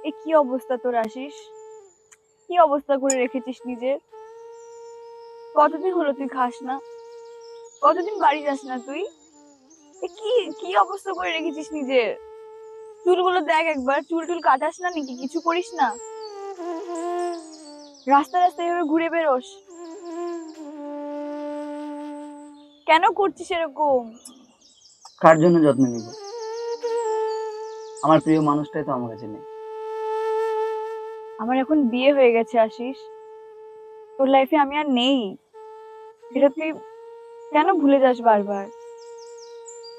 এ কি অবস্থা তোর আশিস? কি অবস্থা করে রেখেছিস নিজের? কতদিন হলো তুই খাস না? কতদিন বাড়ি যাস না তুই? এ কি কি অবস্থা করে রেখেছিস নিজের? চুলগুলো দেখ একবার, চুল টুল কাটাস না নাকি? কিছু করিস না? রাস্তায় রাস্তায় এভাবে ঘুরে বেরোস? কেন করছিস এরকম? কার জন্য যত্ন নিব? আমার প্রিয় মানুষটাই তো আমার কাছে নেই। আমার এখন বিয়ে হয়ে গেছে আশিস, তোর লাইফে আমি আর নেই। এটা তুই কেন ভুলে যাস বারবার?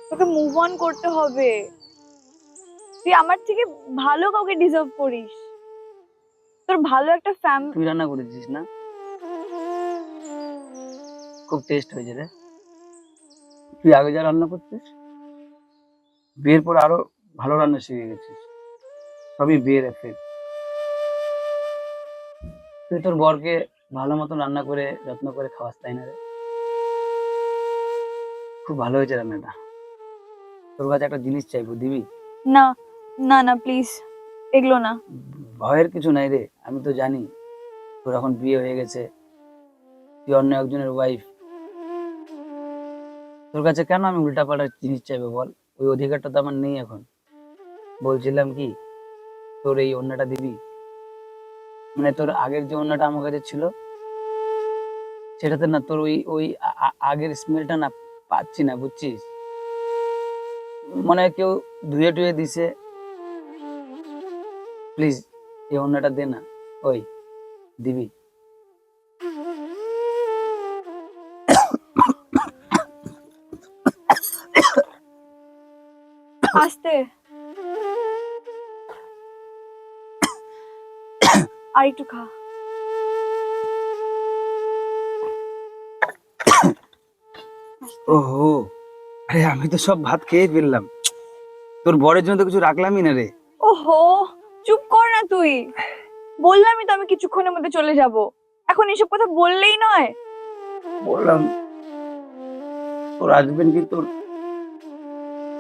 তোকে মুভ অন করতে হবে। তুই আমার থেকে ভালো কাউকে ডিজার্ভ করিস। তোর ভালো একটা তুই রান্না করেছিস না? খুব টেস্ট হয়েছে রে। তুই আগে যা রান্না করতিস, বিয়ের পর আরো ভালো রান্না শিখে গেছিস। সবই বিয়ের এফেক্ট। তুই তোর বরকে ভালো মতন রান্না করে যত্ন করে খাওয়াস, তাই না রে? খুব ভালো হয়েছে রান্নাটা। তোর কাছে একটা জিনিস চাইবো, দিবি? না, না, না, প্লিজ, এগুলো না। ভয়ের কিছু নাই রে, আমি তো জানি তোর এখন বিয়ে হয়ে গেছে, তুই অন্য একজনের ওয়াইফ। তোর কাছে কেন আমি উল্টাপাল্টা জিনিস চাইবো বল? ওই অধিকারটা তো আমার নেই এখন। বলছিলাম কি, তোর এই অন্যটা দিবি? মানে তোর আগের যে অন্যটা আমার কাছে ছিল, সেটাতে না তোর ওই ওই আগের স্মেলটা না পাচ্ছি না, বুঝছিস? মনে হয় কেউ ধুয়ে টুয়ে দিছে। প্লিজ এই অন্যটা দে না। ওই, দিবি? আস্তে, আর একটু খা। ওহো, আরে আমি তো সব ভাত খেয়ে ফেললাম। তোর বরের জন্য তো কিছু রাখলামই না রে। ওহো, চুপ কর না তুই। বললামই তো আমি কিছুক্ষণের মধ্যে চলে যাব। এখন এসব কথা বললেই নয়। বললাম, তোর হাজবেন্ড কি তোর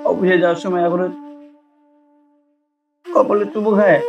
অফিসে যাওয়ার সময় এখনো কপালে চুমু খায়?